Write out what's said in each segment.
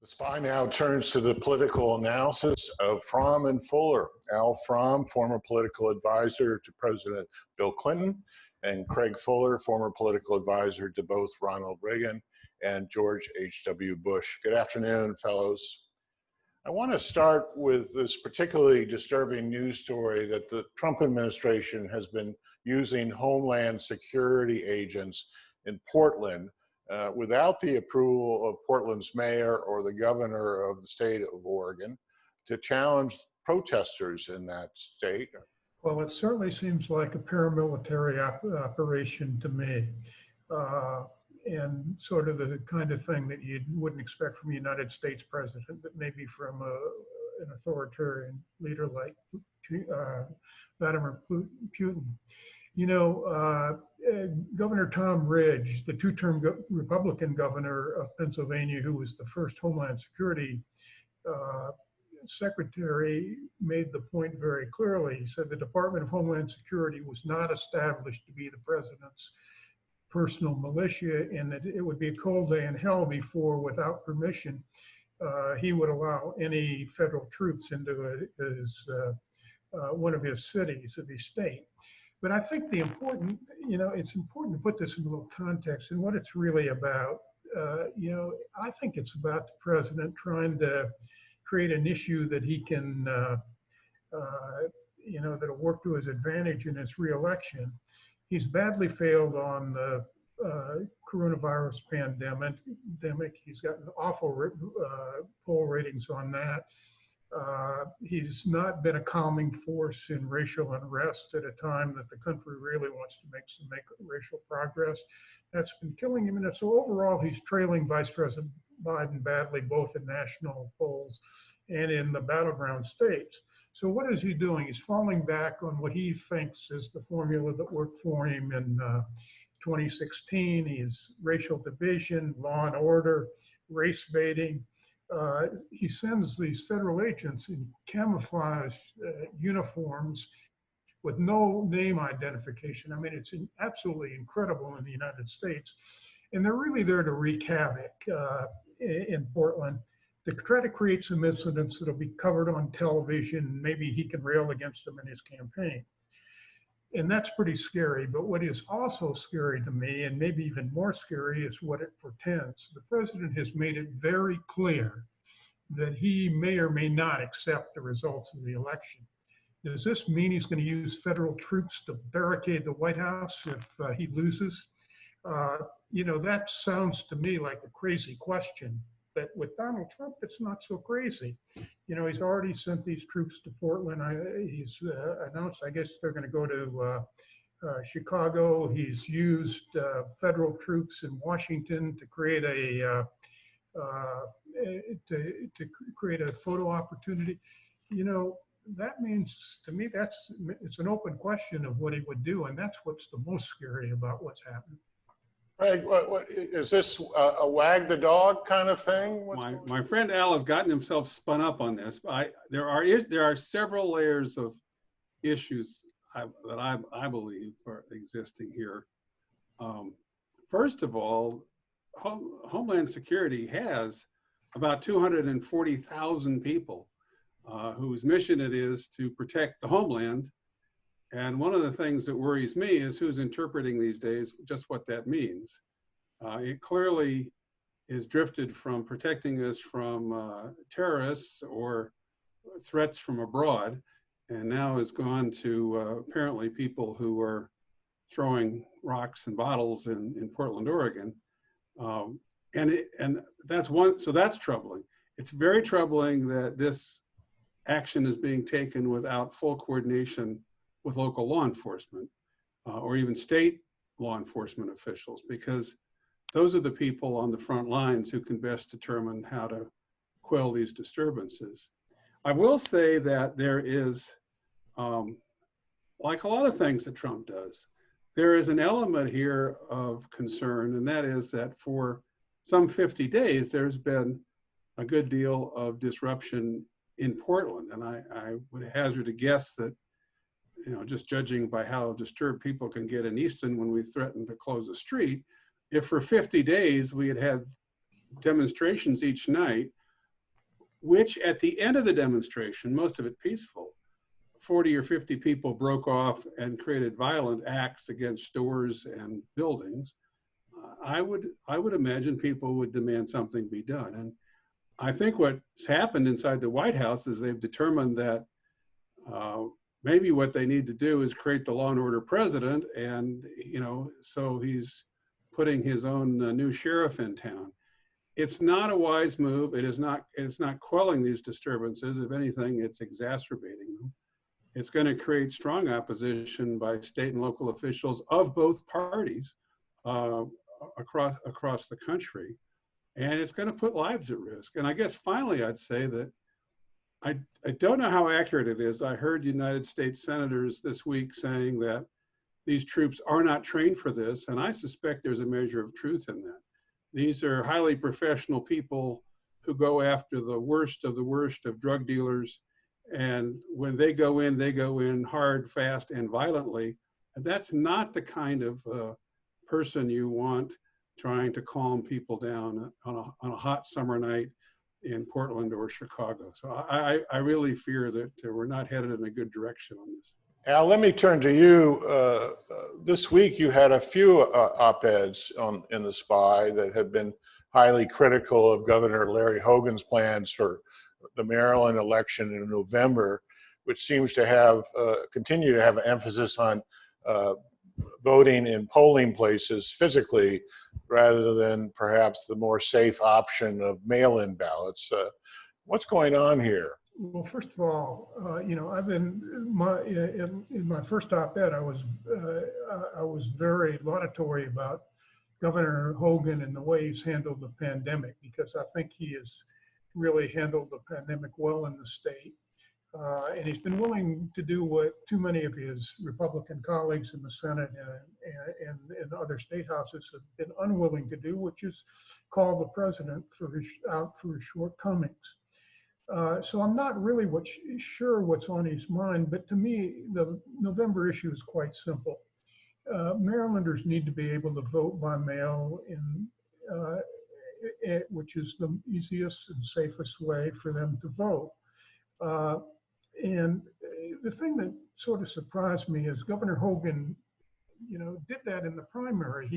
SPY now turns to the political analysis of Fromm and Fuller. Al Fromm, former political advisor to President Bill Clinton, and Craig Fuller, former political advisor to both Ronald Reagan and George H.W. Bush. Good afternoon, fellows. I want to start with this particularly disturbing news story that the Trump administration has been using Homeland Security agents in Portland without the approval of Portland's mayor or the governor of the state of Oregon to challenge protesters in that state. Well, it certainly seems like a paramilitary operation to me, and sort of the kind of thing that you wouldn't expect from a United States president, but maybe from an authoritarian leader like Vladimir Putin. You know, Governor Tom Ridge, the two-term Republican governor of Pennsylvania, who was the first Homeland Security secretary, made the point very clearly. He said the Department of Homeland Security was not established to be the president's personal militia, and that it would be a cold day in hell before, without permission, he would allow any federal troops into one of his cities of his state. But I think the important, it's important to put this in a little context and what it's really about. I think it's about the president trying to create an issue that he can, that'll work to his advantage in his reelection. He's badly failed on the coronavirus pandemic. He's gotten awful poll ratings on that. He's not been a calming force in racial unrest at a time that the country really wants to make racial progress. That's been killing him. And so overall, he's trailing Vice President Biden badly, both in national polls and in the battleground states. So what is he doing? He's falling back on what he thinks is the formula that worked for him in 2016. He's racial division, law and order, race baiting. He sends these federal agents in camouflage uniforms with no name identification. I mean, it's absolutely incredible in the United States. And they're really there to wreak havoc in Portland, to try to create some incidents that'll be covered on television. Maybe he can rail against them in his campaign. And that's pretty scary. But what is also scary to me, and maybe even more scary, is what it portends. The president has made it very clear that he may or may not accept the results of the election. Does this mean he's going to use federal troops to barricade the White House if he loses? That sounds to me like a crazy question. But with Donald Trump, it's not so crazy. He's already sent these troops to Portland. He's announced, I guess they're going to go to Chicago. He's used federal troops in Washington to create a photo opportunity. That means to me it's an open question of what he would do, and that's what's the most scary about what's happened. Craig, what is this a wag the dog kind of thing? My friend Al has gotten himself spun up on this. There are several layers of issues that I believe are existing here. First of all, Homeland Security has about 240,000 people whose mission it is to protect the homeland. And one of the things that worries me is who's interpreting these days just what that means. It clearly is drifted from protecting us from terrorists or threats from abroad, and now has gone to apparently people who are throwing rocks and bottles in Portland, Oregon. And that's one, so that's troubling. It's very troubling that this action is being taken without full coordination with local law enforcement or even state law enforcement officials, because those are the people on the front lines who can best determine how to quell these disturbances. I will say that there is, like a lot of things that Trump does, there is an element here of concern, and that is that for some 50 days, there's been a good deal of disruption in Portland. And I would hazard a guess that, just judging by how disturbed people can get in Easton when we threaten to close a street, if for 50 days we had demonstrations each night, which at the end of the demonstration, most of it peaceful, 40 or 50 people broke off and created violent acts against stores and buildings, I would imagine people would demand something be done. And I think what's happened inside the White House is they've determined that maybe what they need to do is create the law and order president, and so he's putting his own new sheriff in town. It's not a wise move. It's not quelling these disturbances. If anything, it's exacerbating them. It's going to create strong opposition by state and local officials of both parties across the country, and it's going to put lives at risk. And I guess finally, I'd say that I don't know how accurate it is. I heard United States senators this week saying that these troops are not trained for this, and I suspect there's a measure of truth in that. These are highly professional people who go after the worst of drug dealers, and when they go in hard, fast, and violently. And that's not the kind of person you want trying to calm people down on a hot summer night in Portland or Chicago. So I really fear that we're not headed in a good direction on this. Al, let me turn to you. This week you had a few op-eds in the SPY that have been highly critical of Governor Larry Hogan's plans for the Maryland election in November, which seems to have continue to have an emphasis on voting in polling places physically rather than perhaps the more safe option of mail-in ballots. What's going on here? Well, first of all, I've been in my first op-ed, I was very laudatory about Governor Hogan and the way he's handled the pandemic, because I think he has really handled the pandemic well in the state. And he's been willing to do what too many of his Republican colleagues in the Senate and other state houses have been unwilling to do, which is call the president out for his shortcomings. So I'm not really sure what's on his mind, but to me, the November issue is quite simple. Marylanders need to be able to vote by mail, which is the easiest and safest way for them to vote. And the thing that sort of surprised me is Governor Hogan, did that in the primary.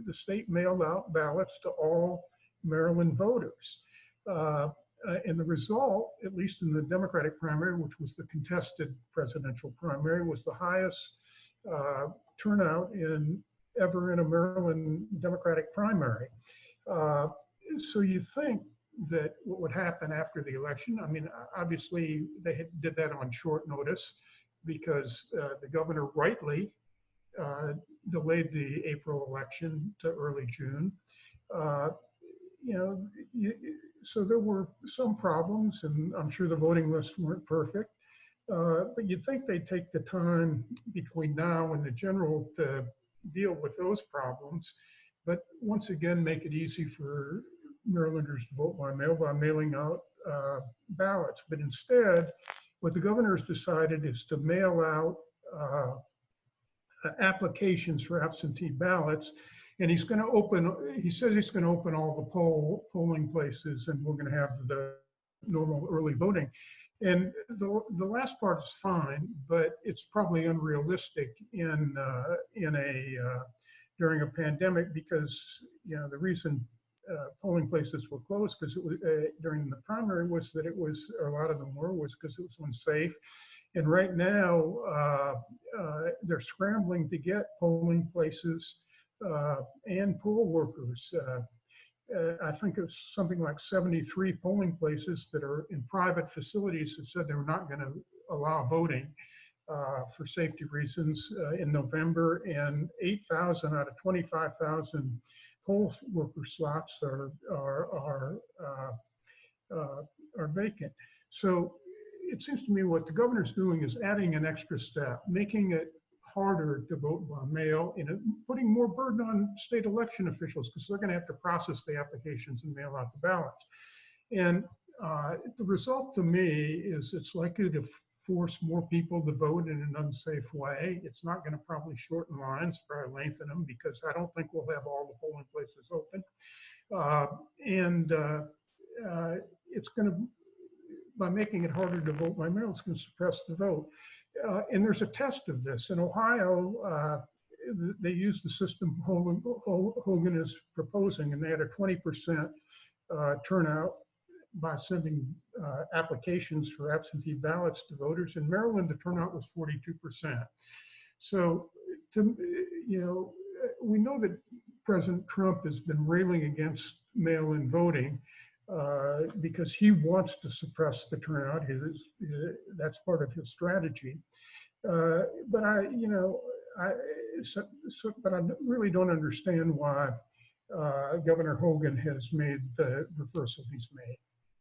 The state mailed out ballots to all Maryland voters. And the result, at least in the Democratic primary, which was the contested presidential primary, was the highest turnout ever in a Maryland Democratic primary. So you think that what would happen after the election, I mean, obviously they did that on short notice because the governor rightly delayed the April election to early June. So there were some problems, and I'm sure the voting lists weren't perfect. But you'd think they'd take the time between now and the general to deal with those problems. But once again, make it easy for Marylanders to vote by mail by mailing out ballots. But instead, what the governor's decided is to mail out applications for absentee ballots. And he says he's going to open all the polling places, and we're going to have the normal early voting. And the last part is fine, but it's probably unrealistic during a pandemic, because the reason polling places were closed because it was during the primary was that a lot of them was because it was unsafe. And right now they're scrambling to get polling places and poll workers. I think it's something like 73 polling places that are in private facilities have said they're not going to allow voting for safety reasons in November, and 8,000 out of 25,000 poll worker slots are vacant. So it seems to me what the governor's doing is adding an extra step, making it harder to vote by mail, and putting more burden on state election officials because they're going to have to process the applications and mail out the ballots. And the result to me is it's likely to force more people to vote in an unsafe way. It's not going to probably shorten lines, probably lengthen them, because I don't think we'll have all the polling places open. It's going to by making it harder to vote by mail, it's going to suppress the vote. And there's a test of this. In Ohio, they used the system Hogan is proposing, and they had a 20% turnout by sending applications for absentee ballots to voters. In Maryland, the turnout was 42%. So, we know that President Trump has been railing against mail-in voting because he wants to suppress the turnout. That's part of his strategy. But I really don't understand why Governor Hogan has made the reversal he's made.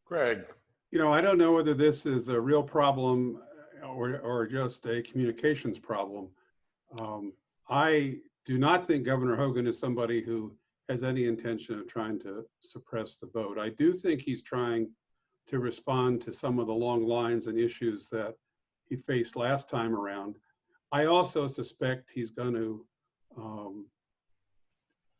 Greg. I don't know whether this is a real problem or just a communications problem. I do not think Governor Hogan is somebody who has any intention of trying to suppress the vote. I do think he's trying to respond to some of the long lines and issues that he faced last time around. I also suspect he's going to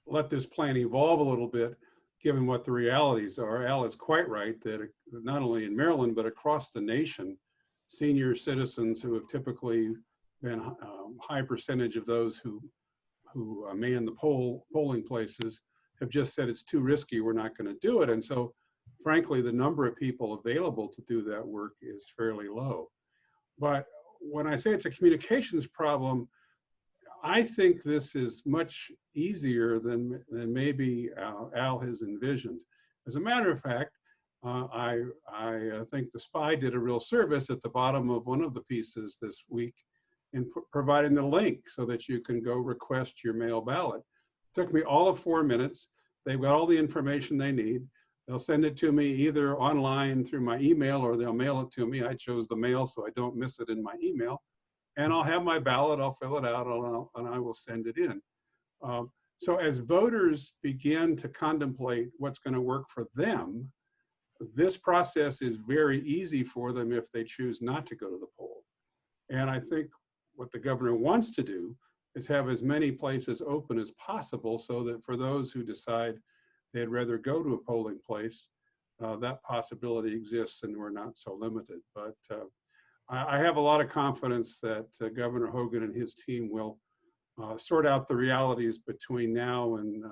let this plan evolve a little bit, given what the realities are. Al is quite right that not only in Maryland, but across the nation, senior citizens who have typically been a high percentage of those who man the polling places have just said it's too risky, we're not going to do it. And so, frankly, the number of people available to do that work is fairly low. But when I say it's a communications problem, I think this is much easier than maybe Al has envisioned. As a matter of fact, I think the spy did a real service at the bottom of one of the pieces this week in providing the link so that you can go request your mail ballot. It took me all of 4 minutes. They've got all the information they need. They'll send it to me either online through my email or they'll mail it to me. I chose the mail so I don't miss it in my email. And I'll have my ballot, I'll fill it out, and I will send it in. So as voters begin to contemplate what's going to work for them, this process is very easy for them if they choose not to go to the poll. And I think what the governor wants to do is have as many places open as possible so that for those who decide they'd rather go to a polling place, that possibility exists and we're not so limited. But I have a lot of confidence that Governor Hogan and his team will sort out the realities between now and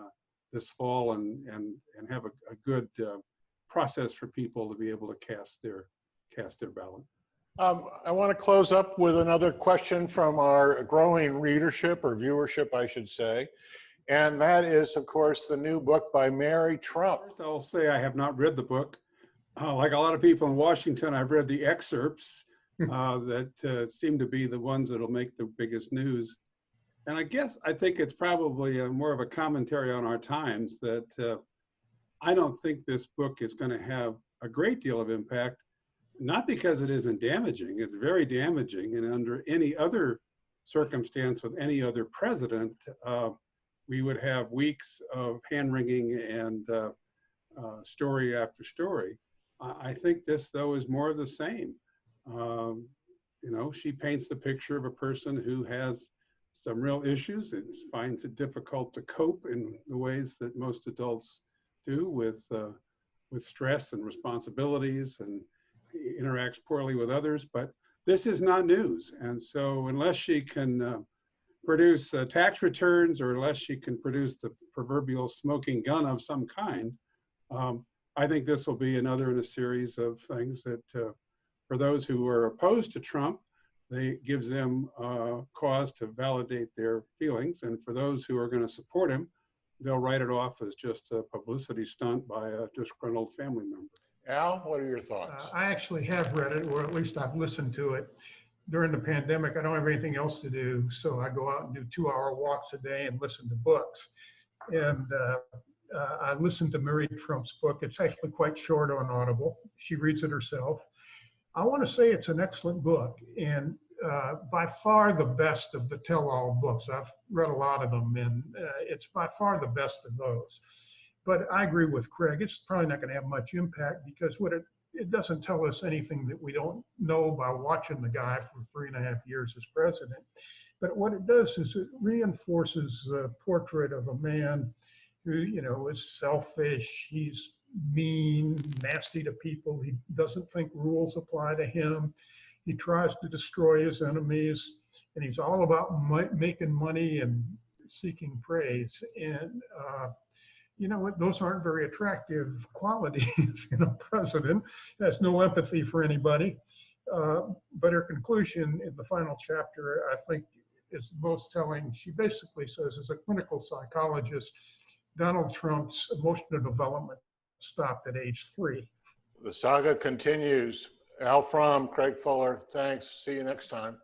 this fall and have a good process for people to be able to cast their ballot. I want to close up with another question from our growing readership or viewership, I should say. And that is, of course, the new book by Mary Trump. First, I'll say I have not read the book. Like a lot of people in Washington, I've read the excerpts that seem to be the ones that'll make the biggest news. And I think it's probably more of a commentary on our times that I don't think this book is going to have a great deal of impact, not because it isn't damaging. It's very damaging. And under any other circumstance with any other president, we would have weeks of hand-wringing and story after story. I think this, though, is more of the same. She paints the picture of a person who has some real issues and finds it difficult to cope in the ways that most adults do with stress and responsibilities and interacts poorly with others. But this is not news. And so unless she can produce tax returns or unless she can produce the proverbial smoking gun of some kind, I think this will be another in a series of things that for those who are opposed to Trump, it gives them cause to validate their feelings. And for those who are going to support him, they'll write it off as just a publicity stunt by a disgruntled family member. Al, what are your thoughts? I actually have read it, or at least I've listened to it. During the pandemic, I don't have anything else to do, so I go out and do 2-hour walks a day and listen to books. And I listened to Mary Trump's book. It's actually quite short on Audible. She reads it herself. I want to say it's an excellent book, and by far the best of the tell-all books. I've read a lot of them, and it's by far the best of those. But I agree with Craig. It's probably not going to have much impact because it doesn't tell us anything that we don't know by watching the guy for 3.5 years as president. But what it does is it reinforces the portrait of a man who, is selfish. He's mean, nasty to people. He doesn't think rules apply to him. He tries to destroy his enemies, and he's all about making money and seeking praise. And you know what? Those aren't very attractive qualities in a president. Has no empathy for anybody. But her conclusion in the final chapter, I think, is most telling. She basically says, as a clinical psychologist, Donald Trump's emotional development stopped at age 3. The saga continues. Al Fromm, Craig Fuller, thanks. See you next time.